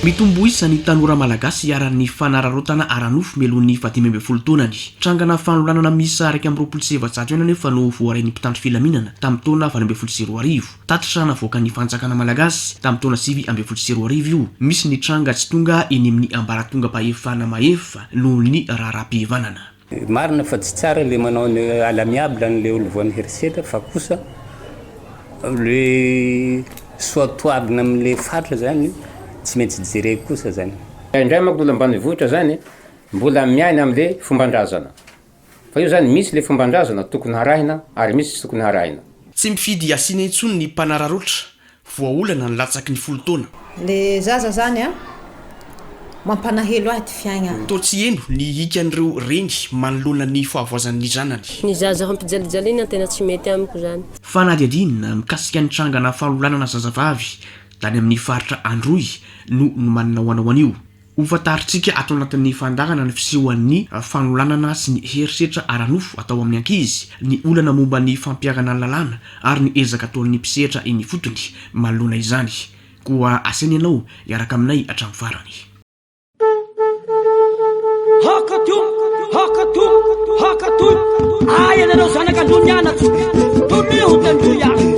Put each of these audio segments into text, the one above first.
mitomboisany tanora malagasy iaran'ny fanararotana aranofo melohan'ny 15 taonany trangana fanolanana misa araiky amin'ny 27 ena nefa no voarain'ny mpitandro filaminana tamin'ny taona 2020 tatitrana voakan'ny fanjakana malagasy tamin'ny taona 2020 io misy ny tranga tsy tonga eny amin'ny ambaratonga mpahefana maefa noho ny raharaham-pihavanana marina fa tsy tsara le manao ny alamiable an'le olo voan'ny herisetra fa kosa le soatoavina amin'le fatra zany tsy maintsy jereko kosa zany indray manko mbola ambanivohitra zany mbola miaina am'le fombandrazana fa io zany misy le fombandrazana tokony harahina ary misy tsy tokony harahina tsy mifidy asiana intsony ny mpanararotra voaolana ny latsaky ny folo taona le zaza zany a mampanahelo ahy ty fiaigna to tsy eno ny ikan'ireo reny manoloana ny fahavoazan'ny zanany ny zaza hampijalijaliana tena tsy mety amiko zany fa na diadinina mikasika ny trangana fanolanana zazavavy tany amin'ny faritra Androy no manana hoanao an'io hofantaritsika atao anatin'ny fandahana ny fisehoan'ny fanolanana sy ny herisetra aranofo atao amin'ny ankizy ny olana momba ny fampiagana ny lalàna ary ny ezaka ataon'ny mpisetra eny fotony manoloana izany koa asainy ianao iaraka aminay hatramin'ny farany Hakatum aya nanao zanak'androny anatsy toleo tandroy any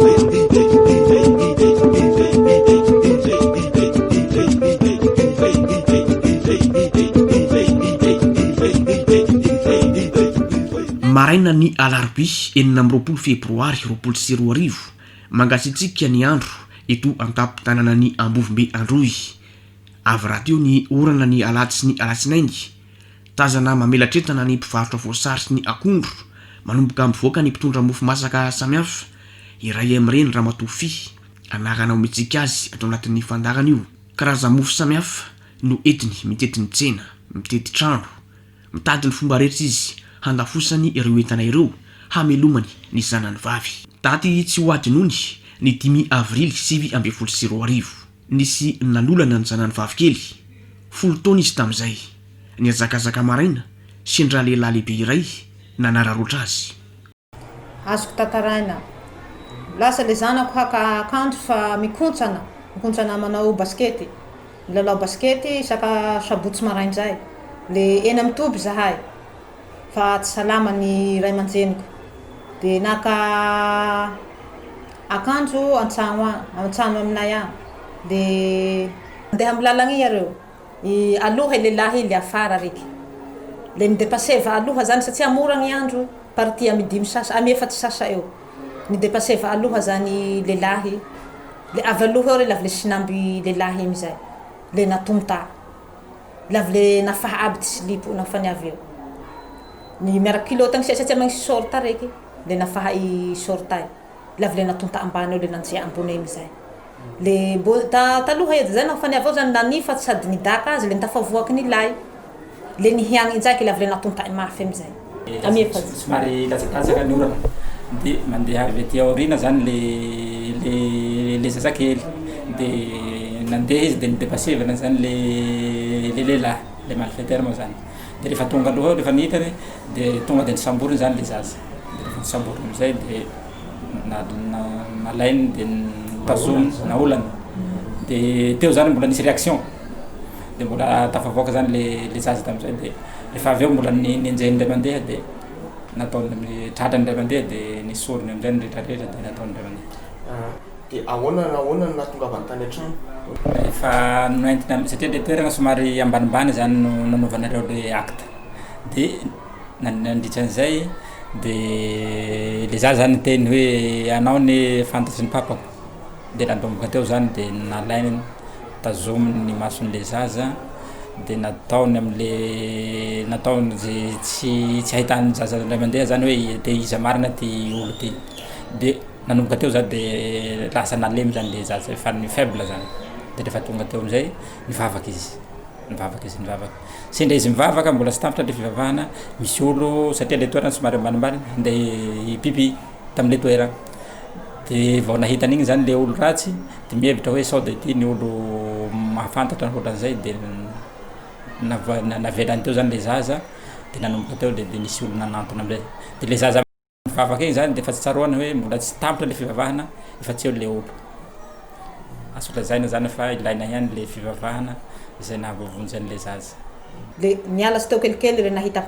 maraina ny alarby 20 febroary 2020 mangasitsika ny andro eto antapon-tanana ny Ambovimbe Androy avy rahateo ny orana ny alatsy ny alatsinainy tazana mamelatretana ny mpivarotra voasary sy ny akondro manomboka mivoaka ny mpitondra mofo masaka samihafa iray amin'ireny Ramatofy anarana ometsika azy atao anatin'ny fandahana io karaza mofo samihafa no entiny mitety ny tsena mitety trano mitady ny fomba rehetra izy handafosany ireo entana ireo hamelomany ny zanany vavy daty tsy ho adinony ny 10 avrily 2020 nisy nanolana ny zanany vavy kely 10 taona izy tamin'izay ny azakazaka maraina sendra lehilahy lehibe iray nanararotra azy azoko tataraina lasa le zanako haka akanjo fa mikontsana manao baskety milalao baskety saka sabotsy marainzay le ena mitoby zahay fa tsy salama ny ray aman-jeniko de naka akanjo antsano aminay agny de andeha milalagna iareo aloha lehilahy le afara reky le midepaseva aloha zany satria mora ny andro party amidimy sasa amefatsy sasa eo ny depaseva aloha zany lehilahy le avy aloha eo re lavy le sinamby lehilahy amizay le natomta lavy le nafaha aby ty silipo nafany avy eo ny miaraky kilotany satria magnisy sorta reky le nafaha i sorta lavy le natomta ambany eo le nanjia ambony amizay le taloha edy zay nafany avao zany nanifa sady nidaka azy le nitafavoaky ny lay le nihiagny injaky lavy le natonta mafy amizay somary latsatasaka ny orana de mandeha avy aty aorina zany le zazakely de nandeha izy de nidepasevana zany le lehilahy le malfaiteur moa zany de rehefa tonga aloha rehefa nihitany de tonga de nisamboriny zany le zaza de rehefa nisamboriny amizay de nalainy de tazomy na olany de teo zany mbola nisy réaction de mbola tafavoaka zany le zaza tamizay de rehefa avy eo mbola ninjeny ndray mandeha de nataony tratrany ndray mandeha de nisorony amizay ny rehetrarehetra de nataony ndray mandeha de ahoana natongavany tany an-trano rehefa noentina satria le toerana somary ambanimbany zany nanaovanareo le acte de nandritran'izay de le zaza zany teny hoe anao ny fantatry ny papako de nandomboka teo zany de nalainy tazominy ny mason'le zaza de nataony zay tsy ahitany zaza ndray mandeha zany hoe te iza marina ty olo ty de nanomboka teo zany de lasa nalemy zany le zaza efa ny faible zany de rehefa tonga teo amizay nivavaky izy sendra izy mivavaka mbola sy tampitra le fivavahana misy olo satria le toerana somary ambanimbany ndeha hipipi tam'le toerana de vao nahitany igny zany le olo ratsy de mihevitra hoe sao de ty ny olo mahafantatra hoatran'izay de navelany teo zany le zaza de nanomboka teo de nisy olo nanantona amizay de le zaza mivavaka igny zany de efa tsy tsaroana hoe mbola tsy tampitra le fivavahana efa tsy eo le olo aso lazaina zany fa ilaina ihany le fivavahana izay nahavovonjy zaza. Le miala sy teo kelikely re nahita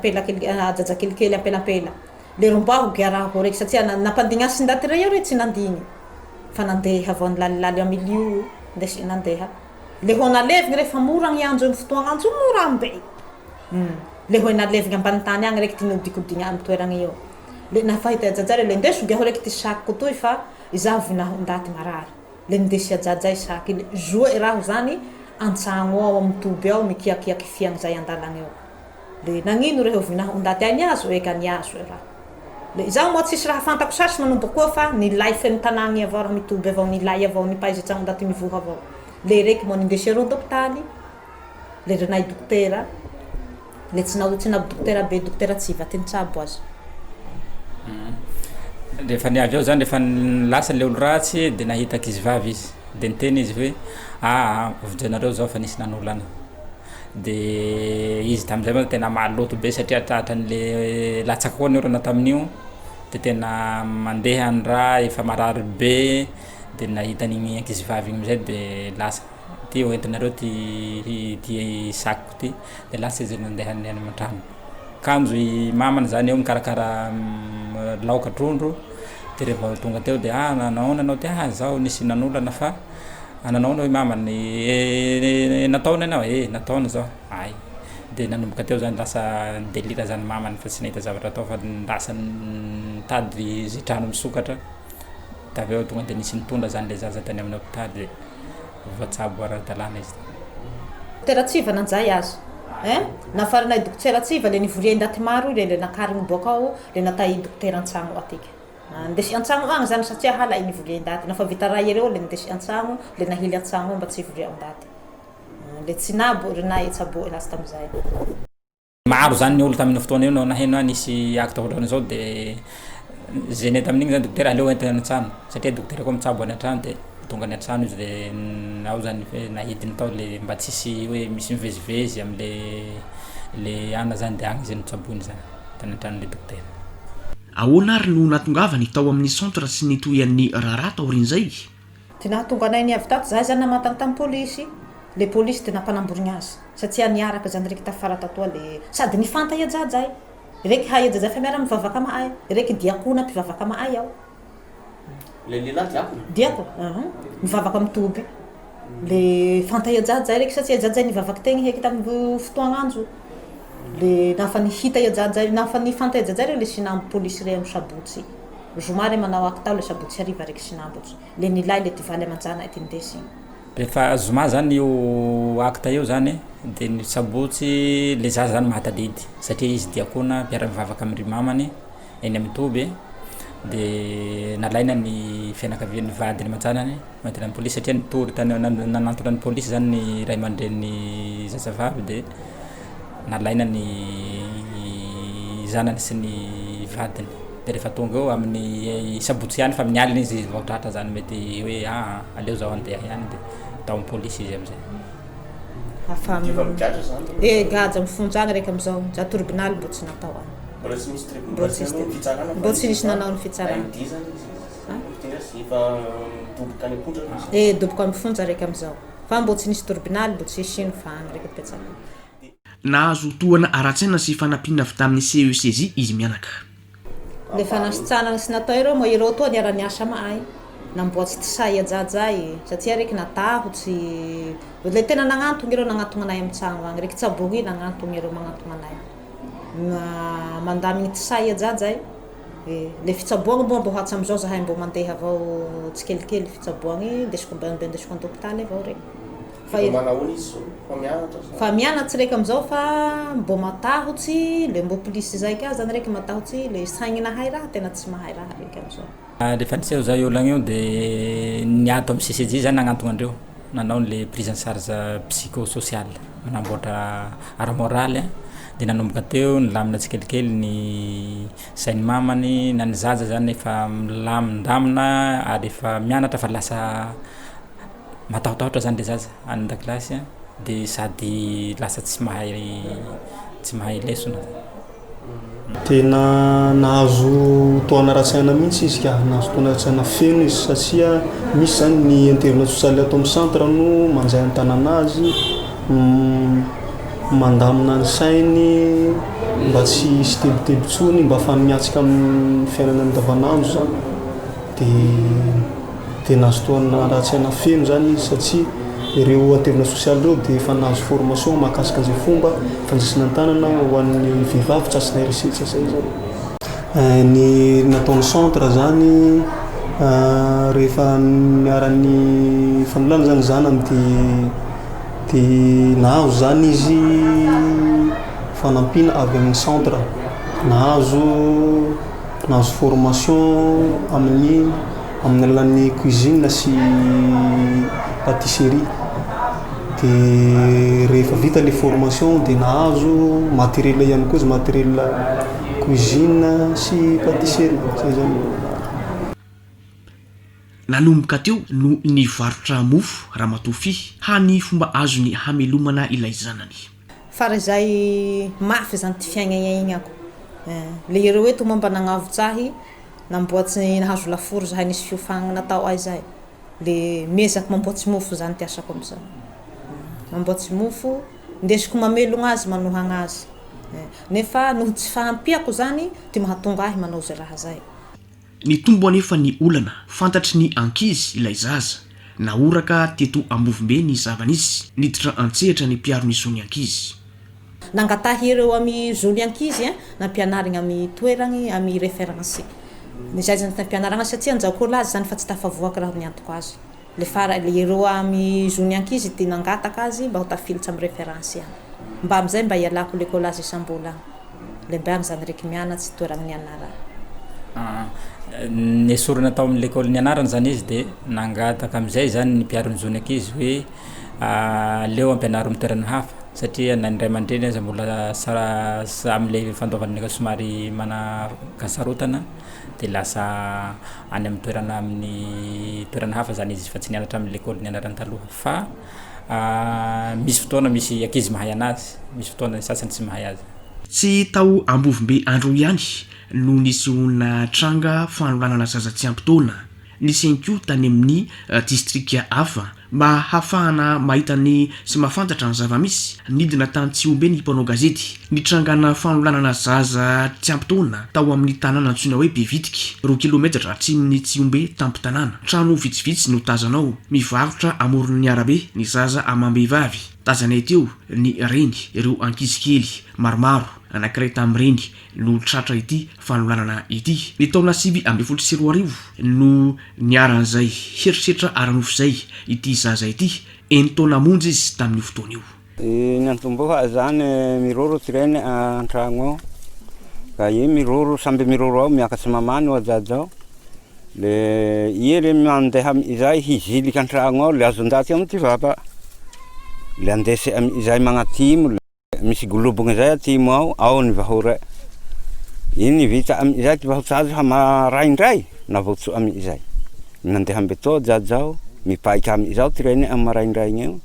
jaja kelikely ampelapela le rombaho giarahako reky satria nampandignasin ndaty re eo re tsy nandigny fa nandeha avao nilalilaly amily io ndesy nandeha le ho nalevigny rehefa mora gny andro amy fotoagna andro mora ambe le ho nalevigny ambany tany agny reky ty nodikodigny amy toeragny eo le nafahita jajare le ndeso giaho reky ty sakiko toy fa izaho vinaho ndaty marary le ndesy jajay saky le joe raho zany antsagno ao amy toby ao mikiakiaky fiagny zay andalagny eo le nagnino reho vinaho ndaty ay niazo eka niazo raha le izaho moa tsisy raha fantako sasy manombo koa fa nilay feno tanagny avao raha mitoby avao nilay avao nipaizy tragno ndaty mivoha avao le reky moa nindesy ero doktaly le renay dokotera le tsy nabo dokotera be dokotera Tsiva teny Tsabo azy Rehefa niavy ao zany rehefa lasa le olo ratsy de nahita ankizy vavy izy de niteny izy hoe vojanareo zao fa nisy nanolana de izy tamizay moa tena maloto be satria tratran'le latsakony orana tamin'io de tena mandeha ny raha efa marary be de nahita an'igny ankizy vavy igny amizay de lasa ty hoentinareo ty sakiko ty de lasa izy nandeha any aman-trano kanjo i mamany zany eo mikarakara laoka trondro de rehefa tonga teo de nahoana anao ty zao nisy nanolana fa nanao hoe mamany nataony anao nataony zao ay de nanomboka teo zany lasa delira zany mamany fa tsy nahita zavatra atao fa lasa nitady zay trano misokatra da aveo tonga de nisy nitondra zany le zaza tany amin'ny hôpitaly de voatsabo ara-dalàna izy dokotera Tsiva nanjay azy nafaranay dokotera Tsiva le nivoria ndaty maro le nakarigny boaka ao le natay dokotera antsagno atiky ndesy antsagno agny zany satria halay nivoria ndaty nafa vita ray ereo le ndesy antsagno le nahily antsagno mba tsy voria ndaty le tsy nabo renay tsabo lasa tamizay maro zany ny olo tamin'ny fotoana io no naheno nisy acte ohatrany zao de gêné tamin'igny zany dokotera aleo entiny antrano satria dokotera koa mitsabo any antrano de tonga any antrano izy de ao zany nahidiny tao le mba tsisy hoe misy mivezivezy amle ana zany de agny izy nitsabony zany tany antranon'le dokotera ahoana ary no natongavany tao amin'ny centre sy nitoyan'ny raharaha taorin'izay ty nahatonga anay niavy tato zahay zany namatagny tamy polisy le polisy tena mpanamborigny azy satria niaraka zany reky tafara tatoa le sady nifanta iajajay reky hay iajajay fa miara mivavaka amaay reky diakona mpivavaka amaay ao le lehilahy diako mivavaka amy toby le fanta iajajay reky satria iajajay nivavaky tegny heky tamy fotoagna andro le nafa nihita iajajay nafa nifanta iajajay reky le sinambo polisy re amy sabotsy zomary manao aky tao le sabotsy ariva reky sinambotsy le nilay le tivaly amanjana ty ndesy rehefa zoma zany io acte io zany de ny sabotsy le zaza zany mahatadidy satria izy diakona mpiara mivavaka amry mamany eny amy toby de nalaina ny fianakavian'ny vadiny aman-janany mahatena ny polisy satria nitory tany nanantona ny polisy zany ny ray aman-dren'ny zazavavy de nalaina ny zanany sy ny vadiny de rehefa tonga eo amin'ny sabotsy ihany fa amin'ny alina izy vaotratra zany mety hoe aleo zao andeha ihany de tao amin'ny polisy izy amizay gaja mifonjagna reky amizao za tribunal mbo tsy natao any mbo tsy nisy nanao ny fitsarana doboka mifonja reky amizao fa mbo tsy nisy tribunal mbo tsy isiny fa agny reky petsana nahazo tohana ara-tsaina sy fanampiana avy tamin'ny CECJ izy mianaka le fanasitsanana sy natao ireo moa ireo toa niara-niasa maay namboatsy ty say ajajay satria reky natahotsy le tena nagnantogny ireo nagnantogna anay amy tsagno agny reky tsabogny nagnantogny ireo magnantogna anay mandamigny ty say ajajay le fitsaboagny moa mbo hatsy amizao zahay mbo mandeha avao tsy kelikely fitsaboagny ndesiko an-tokotany avao reky fa mianatsy reky amizao fa mbo matahotsy le mbo polisy zay ka zany reky matahotsy le saigny nahay raha tena tsy mahay raha reky amizao rehefa niseo zay olagna io de niato amy CCJ zany nagnantogna andreo nanao le prise en charge psychosociale manamboatra ara-moraly de nanomboka teo nilamina tsikelikely ny sainy mamany na ny zaza zany efa milamindamina ary efa mianatra fa lasa matahotahotra zany le zaza any an-dakilasy de sady lasa tsy mahay lesona tena nahazo toana ra-tsaina mihitsy izy ka nahazo toana ra-tsaina feno izy satria misy zany ny internet sosialy ato amin'ny centre no manjay ny tanana azy mandamina ny sainy mba tsy tebotebotsony mba fa miatsika amin'ny fiainana andavanandro zany dia nahazo toana raha-tsaina feno zany izy satria ireo atevina sosialy ireo dia efa nahazo formation mahakasika an'izay fomba fandraisana tanana ho an'ny vehivavy tsatsina resetsa zay zany. Ny nataon'ny centre zany rehefa niaran'ny fanolana zany zanany dia nahazo zany izy fanampiana avy amin'ny centre, nahazo formation amin'ny alalan'ny cuisine sy pâtisserie. Dia rehefa vita le formation dia nahazo matériel ihany koa izy, matériel cuisine sy pâtisserie zay zany. Nanomboka teo no nivarotra mofo Ramatofy hany fomba azony hamelomana ilay zanany. Fara izay mafy zany ty fiaignagnainako. Le ireo hoe tomba mba nagnavotsahy namboatsy nahazo laforo zahay nisy fiofagna natao ahy zay. Le mezaka mamboatsy mofo zany ty asako amizay. Mamboatsy mofo, ndesiko mamelogna azy manohagna azy. Nefa noho tsy fahampiako zany ty mahatonga ahy manao zay raha zay. Ny tombo anefa ny olana fantatry ny ankizy ilay zaza naoraka teto Ambovimbe ny zavanisy niditra antsehatra ny mpiaro ny zony ankizy. Nangatahy ireo amin'ny zony ankizy nampianarigna amin'ny toeragny amin'ny référence. Ny zay zany nampianaragna satria anjaoko lazy zany fa tsy tafavoaka raha niantoko azy. Le fara le ireo amin'ny zony ankizy dia nangataka azy mba ho tafilitra amin'ny référence ihany. Mba amizay mba ialako l'école azy isam-bola. Le mba zany reky mianatsy toeragny nianarana. Ny sorona tao amin'ny l'école nianarana zany izy dia nangataka amizay zany ny mpiaro ny zony ankizy hoe leo ampianaro amin'ny toerana hafa satria na indray aman-dreny aza mbola sara amin'ilay fandaovan'ny somary manakasarotana dia lasa any amin'ny toerana hafa zany izy fa tsy nianatra amin'ny l'école nianarana taloha fa misy fotoana misy ankizy mahay anazy, misy fotoana sasany tsy mahay azy. Tsy tao Ambovimbe andro ihany no nisy olona tranga fanolanana zaza tsy ampy taona. Nisy ihany koa tany amin'ny distrika hafa mba hafahana mahitany sy mahafantatra ny zava-misy. Nidina tany Tsiombe ny mpanao gazety nitrangana fanolanana zaza tsy ampy taona tao amin'ny tanàna antsoina hoe Bevitiky, 2 kilometatra atsimon'ny Tsiombe tampon-tanàna. Trano vitsivitsy no tazanao mivarotra amoron'ny arabe ny zaza amam-behivavy. Tazanay teo ny reny ireo ankizy kely maromaro anankiray tamin'ireny no tratra ity fanolanana ity. Ny taona 2024 no niaran'izay heritreritra aranofo zay ity zaza ity, 1 taona monja izy tamin'io fotoana io. Ny antomboka zany miroro tireny an-tragno ao ka i miroro samby miroro ao miakatsy mamany ao jajy ao. Le i le mandeha izay hiziliky an-tragno ao le azon-daty ao ty vava. Le andesy izay magnatimo misy golobogna zay atimo ao ny vahora. Iny vita am'izay ty vahotsazy hamaraindray na votso am'izay. Nandeha ambeto jajy ao mipaika am'izao tireny amaraindray eo.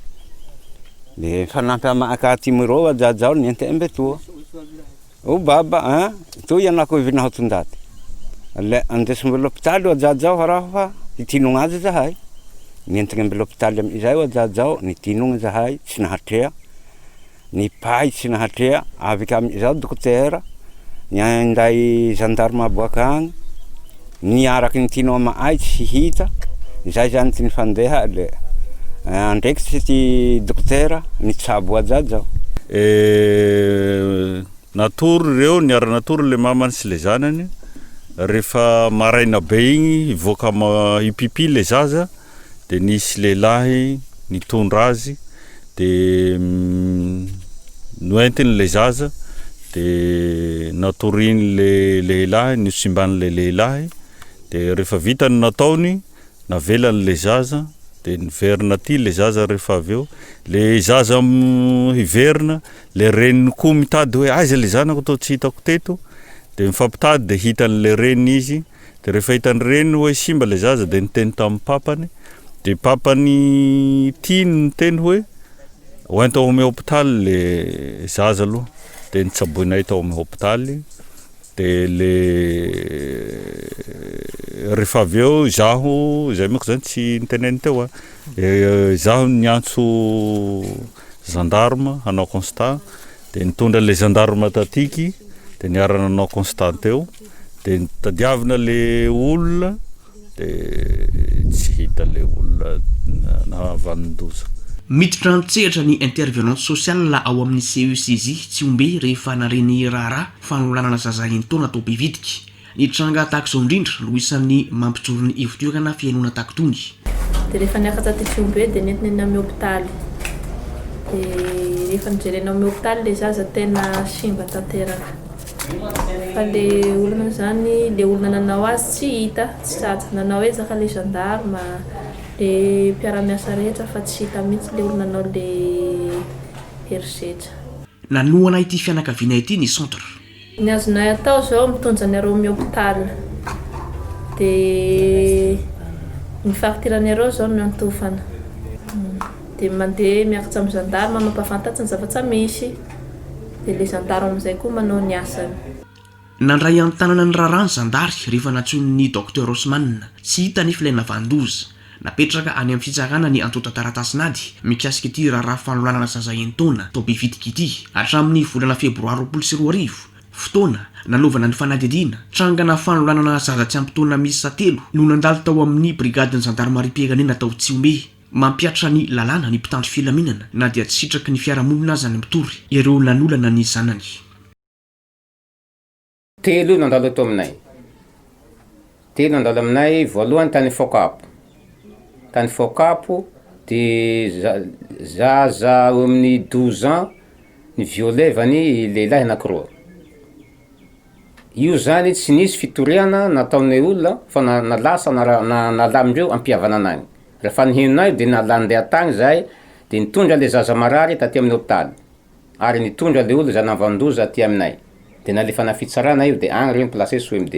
Le fanampy amakatimo ro jajy ao niente ambeto. O baba to yanako vina hotundaty. Le andesy mbe l'hôpital jajy ao harafa titinogna azy zahay. Nientagna mbe l'hôpital am'izay jajy ao nitinogna zahay tsy nahatrea. Ny pay tsy nahatrea avy am'izao dokotera nyanday gendarme aboaka agny niaraky ny tinao amaay tsy hita zay zany ty nifandeha le andraikitsy ty dokotera nitsabo jajy ao. Natory reo niara natory le mamany sy le zanany rehefa maraina be igny ivoaka hipipi le zaza de nisy lehilahy nitondra azy de noentiny le zaza de natoriny le lehilahy nisimbany le lehilahy de rehefa vitany nataony navelany le zaza de niverina ty le zaza rehefa aveo le zaza hiverina le reniny koa mitady hoe aiza le zanako tô tsy hitako teto de mifampitady de hitany le reniny izy de rehefa hitany reniny hoe simba le zaza de niteny tamin'ny papany de papany tiny niteny hoe hoentao amin'ny hôpitaly le zaza aloha de nitsaboinay tao amin'ny hôpitaly de le rehefa aveo zaho zay moko zany tsy niteneny teo zaho niantso gendarme hanao constat, de nitondra le gendarme tatiky, de niara nanao constat teo, de nitadiavina le olona, de tsy hita le olona navanin-doza. Miditra antsehatra ny intervenante sociale ao amin'ny CECJ tsy ombe rehefa nareny raharaha fanolanana zaza entona atao be vidiky. Ny tranga tahaka izao indrindra no isan'ny mampijoro ny hevitoerana fiainona tahaka itony. De rehefa niakatra ty ombe de nentina amin'ny hôpitaly. De rehefa nijerena amin'ny hôpitaly le zaza tena simba tanteraka. Fa le olona zany, le olona nanao azy tsy hita, tsy tsatsa. Nanao ezaka le gendarme, le mpiara-miasa rehetra fa tsy hita mihitsy le olona nanao le herisetra. Nanoana ity fianakaviana ity ny centre. Ny azonay atao zao mitonja ny areo amin'ny hôpitaly. De ny faktirany areo zao no antofana. De mandeha miakatra amin'ny gendarme mampafantatsy ny zavatra misy. De le gendarme amizay koa manao ny asany. Nandray an-tanana ny raharaha ny zandary rehefa natsoin'ny docteur Osman. Tsy hita nefa ilay navandoza. Napetraka any amin'ny fitsarana ny antota taratasinady mikasika ity raharaha fanolanana zaza entona tao be vidiky ity hatramin'ny volana febroary 2024. Fotoana nanovana ny fanadihadiana trangana fanolanana zaza tsy ampy miisa 3 no nandalo tao amin'ny brigadiny gendarmerie-pirenena tao Tsiombe. Mampiatra ny lalàna ny mpitandro filaminana na dia tsy sitraky ny fiarahamonina aza ny mitory ireo nanolana ny zanany. 3 nandalo ato aminay. 3 nandalo aminay, voalohany tany Fokapo. Tany Fokapo de zaza eo amin'ny 12 ans ny violevany lehilahy anankiroa. Io zany tsy nisy fitoriana nataonay olona fa nalasa nalamindreo ampiavana anany. Rehefa nihenonay de nalandeha tagny zahay de nitondra le zaza marary taty amin'ny hôpitaly. Ary nitondra le olona zany navandoza aty aminay. De nalefa na fitsarana io de agny reo placé SOMD.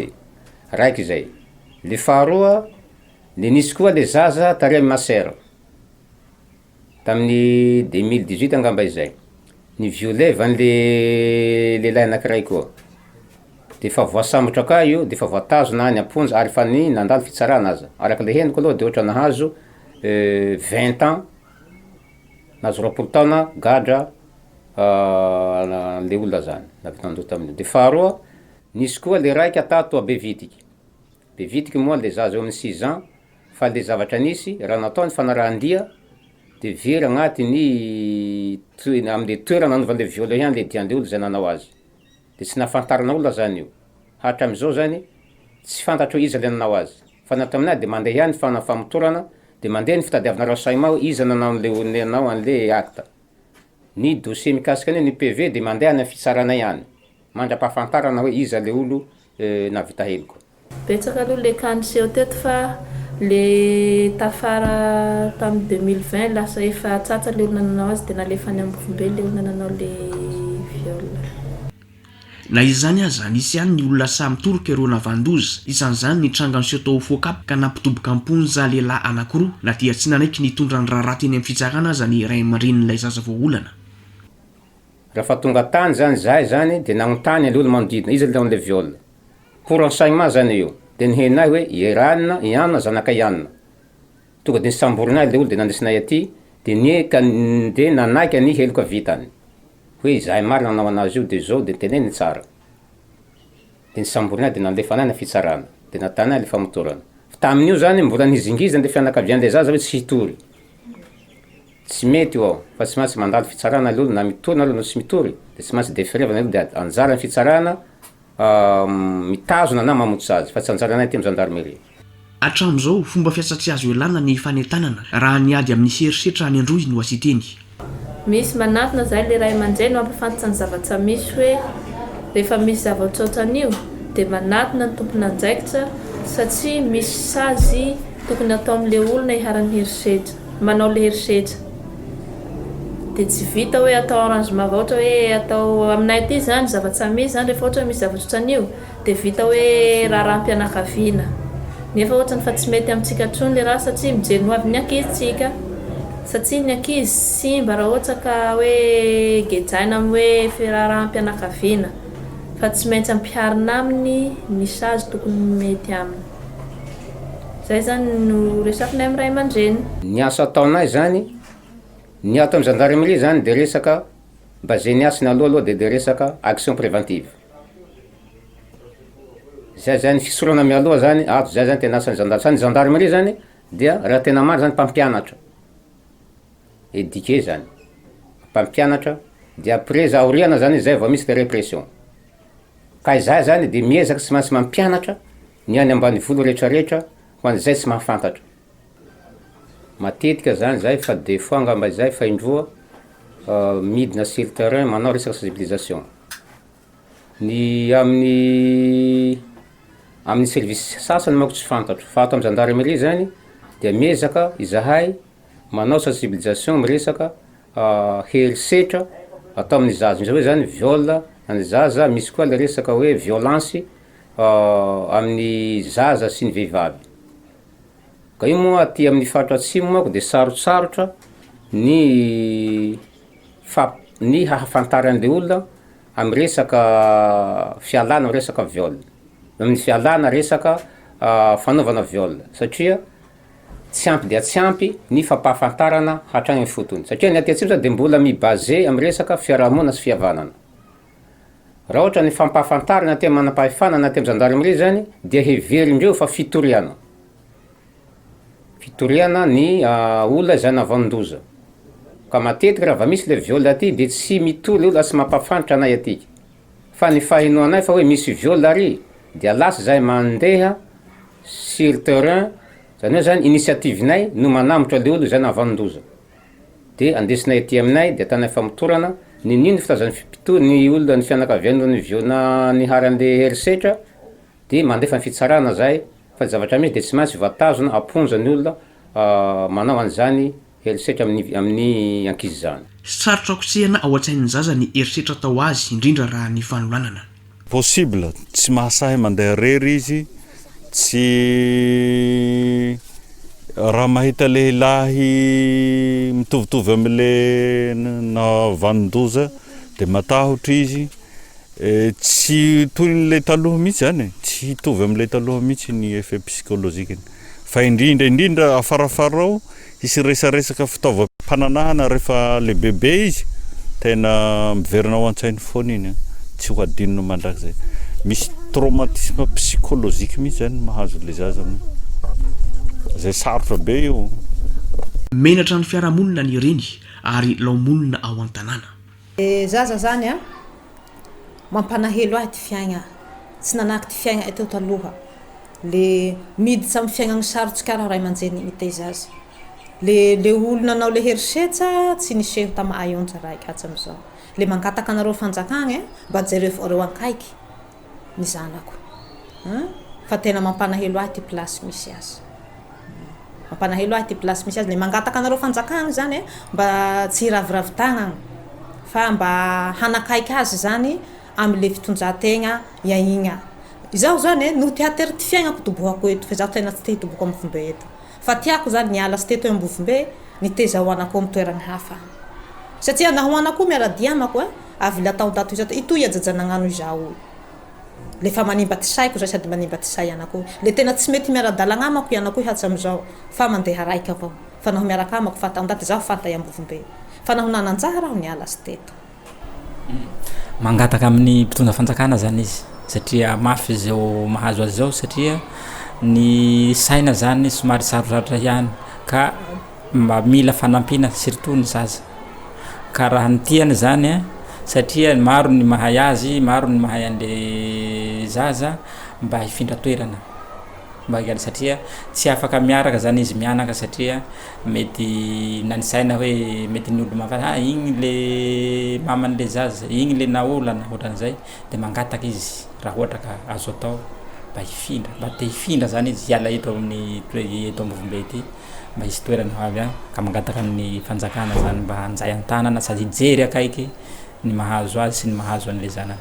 Raiky zay. Le faharoa, le nisy koa le zaza tarea Masera. Tamin'ny 2018 angamba izay. Ny violevany le lehilahy anankiray koa. De fa voasambotra ka io, de fa voatazona any amponja ary fa ny nandalo fitsarana aza. Araka le henoko aloha de ohatra nahazo 20 ans, nahazo 20 taona gadra le olona zany, navitandoa tamin'io. De faharoa, nisy koa le raiky atato a Bevitiky. Bevitiky moa le zaza eo amin'ny 6 ans, fa le zavatra nisy, raha nataony fanarahandia, de very agnatiny amle toerana nanaovan'le violent le dian'le olona zay nanao azy. De tsy nafantarana olona zany io. Hatramizao zany, tsy fantatro iza le nanao azy. Fa natao aminay de mandeha ihany famotorana, de mandeha ny fitadiavana renseignement iza nanao an'le nanao an'le acte. Ny dossier mikasika ny PV de mandeha any fitsarana ihany. Mandra-pahafantarana hoe iza le olo navita heliko. Betsaka aloha le kaniseo teto fa le tafara tamin'ny 2020 lasa efa tsatsa le olona nanao azy de nalefa any Ambovimbe le olona nanao le viol. Na izany aza nisy ihany ny olona samy toroka ireo navandoza isan'izany ny trangany Soto Fokap ka nampitoboka amponja lehilahy anankiroa na dia tsy nanaiky nitondra ny raharaha teny amin'ny fitsarana aza ny ray aman-drenin'ilay zaza voaolana. Raha tonga tany zany zahay zany de nagnontany le olo manodidina izy le viol. Pour renseignement zany io. De nihenay hoe Iranina, Ianna, zanaka Ianna. Tonga de nisamborina le olo de nandesinay aty de nanaiky ny heliko vitany. Hoe zahay marina nanao anazy io de zao de teneny tsara. De nisamborina de nandefa anay na fitsarana. De natanay le famotorana. Tamin'io zany mbola nizingizany le fianakavian'le zaza hoe tsy hitory. Tsy mety io, fa tsy maintsy mandalo fitsarana le olo na mitory na olo tsy mitory. De tsy maintsy defrevana le olo de anjara ny fitsarana mitazona na mamotsy azy fa tsy anjaranay aty amin'ny gendarmerie. Hatramizao fomba fiasa tsy azo elana ny fanentanana raha niady amin'ny herisetra any Androy no asiteny. Misy manatona zay le ray aman-dreny no ampafantatsa ny zavatra misy hoe rehefa misy zava-tsoatran'io de manatona ny tompony anjaikitra satria misy sazy tokony atao amin'le olona hiharany herisetra, manao le herisetra. De tsy vita hoe atao arrangement ohatra hoe atao aminay aty zany zavatra misy zany rehefa ohatra misy zava-tsoatran'io de vita hoe raharam-pianakaviana. Nefa ohatra fa tsy mety amintsika trony le raha satria mijery ho avy ny ankizitsika. Satria ny ankizy simba raha ohatra ka hoe gejaina amin'ny hoe raharam-pianakaviana. Fa tsy maintsy ampiharina aminy ny sazy tokony mety aminy. Zay zany no resafinay amin'ny ray aman-dreny. Ny asa ataonay zany Ny atao amin'ny gendarmerie zany de resaka basé ny asiny aloha de resaka action préventive. Zay zany fisorona mialoha zany, ato zay zany tena asan'ny gendarmerie. Ny gendarmerie zany dia raha tena maro zany mpampianatra, éduqué zany, mpampianatra, de après za aoriana zany zay vao misy de répression. Ka izay zany de miezaka tsy maintsy mampianatra ny any ambanivolo rehetrarehetra ho an'izay tsy mahafantatra. Matetika zany zay fa deux fois angamba zay fa indroa midina sur le terrain manao resaka sensibilisation. Ny amin'ny service sasany manko tsy fantatro, fa ato amin'ny gendarmerie zany de miezaka izahay manao sensibilisation miresaka herisetra atao amin'ny zaza. Zay hoe zany viol ny zaza, misy koa le resaka hoe violence amin'ny zaza sy ny vehivavy. Ka io moa aty amin'ny faritra atsimo manko de sarotsarotra ny hahafantaran'le olona amin'ny resaka fialana amin'ny resaka viol, amin'ny fialana resaka fanaovana viol, satria tsy ampy dia tsy ampy ny fampahafantarana hatrany amin'ny fotony. Satria ny aty atsimo zany de mbola mibasé amin'ny resaka fiarahamonina sy fihavanana. Raha ohatra ny fampahafantarana aty amin'ny manam-pahefanana aty amin'ny gendarmerie zany dia heverindreo fa fitoriana. Fitoriana ny olona izay navandoza. Ka matetika raha va misy le viol aty de tsy mitoly olona tsy mampafantatra anay aty. Fa ny fahenoanay fa hoe misy viol ary dia lasa zay mandeha sur terrain, zany hoe zany initiative-nay no manambotra le olo izay navandoza. De andesinay aty aminay de atanay famotorana nino fitazany ny olona ny fianakaviana ny viona ny haran'le herisetra de mandefa ny fitsarana zay fa zavatra misy de tsy maintsy voatazona aponja ny olona manao an'izany herisetra amin'ny ankizy zany. Sarotra kosehana ao an-tsain'ny zaza ny herisetra atao azy indrindra raha ny fanolanana. Possible tsy mahasahy mandeha rery izy, tsy raha mahita lehilahy mitovitovy am'le navandoza de matahotra izy, tsy toy n'le taloha mihitsy zany, tsy hitovy am'le taloha mihitsy ny effet psychologique. Fa indrindra afarafara ao hisy resaresaka fitaovam-pananahana rehefa le bebe izy tena miverina ao an-tsainy foana iny, tsy ho adinony mandrakizay. Misy traumatisme psychologique mihitsy zany mahazo le zaza zay sarotra be io. Menatra ny fiarahamonina ny reny ary laomonina ao an-tanàna. Zaza zany mampalahelo ahy ty fiaigna, tsy nanaky ty fiaigna eto taloha. Le miditra amin'ny fiaignany sarotsy karaha ray aman-dreny mitay zaza. Le olona nanao le herisetra tsy niseho tamahay onja raiky hatram'izao. Le mangataka anareo fanjakagna mba jereo ankaiky ny zanako. Fa tena mampanahelo ahy ty plasy misy azy. Mampanahelo ahy ty plasy misy azy. Le mangataka anareo fanjakagna zany mba tsy hiraviravitagna fa mba hanakaiky azy zany am'le fitonjategna iaigna. Izaho zany no te hatery ty fiaignako tobohako eto, fa izaho tena tsy te hitoboko amin'ny fomba eto. Fa tiako zany niala sy teto ambovombe ny teza hoanako amin'ny toerana hafa. Satria na hoanako miaradia amako avy la tao dato izato itoy ajaja nagnano izao. Le fa manimba ty saiko zay sady manimba ty say anako. Le tena tsy mety miara-dalagna amako ianako hatram'izao fa mandeha raiky avao. Fa naho miaraka amako fa tao dato izaho fantay ambovombe. Fa naho nananjaha raho niala sy teto. Mangataka amin'ny mpitondra fanjakana zany izy satria mafy zao mahazo azy zao satria ny saina zany somary sarosarotra ihany ka mba mila fanampiana surtout ny zaza. Ka raha ny tiany zany satria maro ny mahay azy, maro ny mahay an'le zaza mba hifindra toerana. Mba igany satria tsy afaka miaraka zany izy mianaka satria mety nanisaina hoe mety ny olo mafana igny le maman'le zaza, igny le naolana ohatran'izay de mangataka izy raha ohatra ka azo atao mba hifindra, mba te hifindra zany izy hiala eto amin'ny eto ambovombe ety mba hisy toerana ho avy ka mangataka amin'ny fanjakana zany mba hanjay an-tanana sady hijery akaiky ny mahazo azy sy ny mahazo an'le zanany.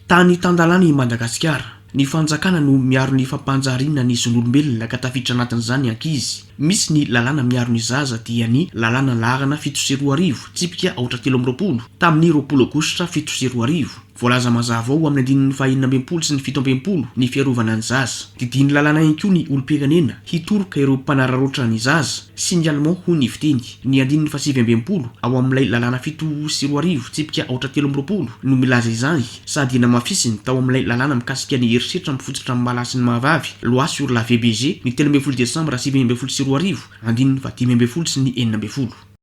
Tany Tandalany Madagasikara, ny fanjakana no miaro ny fampanjariana ny zon'olombelona ka tafiditra anatin'izany ankizy. Misy ny lalàna miaro ny zaza dia ny lalàna lahana 7 sy 2 arivo, tsipika 320 tamin'ny 20 Aogositra 7 sy 2 arivo. Voalaza mazava ao amin'ny andininy fahinina ambempolo sy ny fito ambempolo ny fiarovana ny zaza. Didiny lalàna ihany koa ny olom-pirenena hitoroka ireo mpanararotra ny zaza sy ny allemand ho ny fiteny. Ny andininy fasivy ambempolo ao amin'ilay lalàna 7:20 tsipika 3:30 no milaza izany sady namafisiny tao amin'ilay lalàna mikasika ny herisetra mifotsitra amin'ny malahy sy ny mahavavy loi sur la VBG ny 13 Desambra 2020 andininy 15 sy ny 9.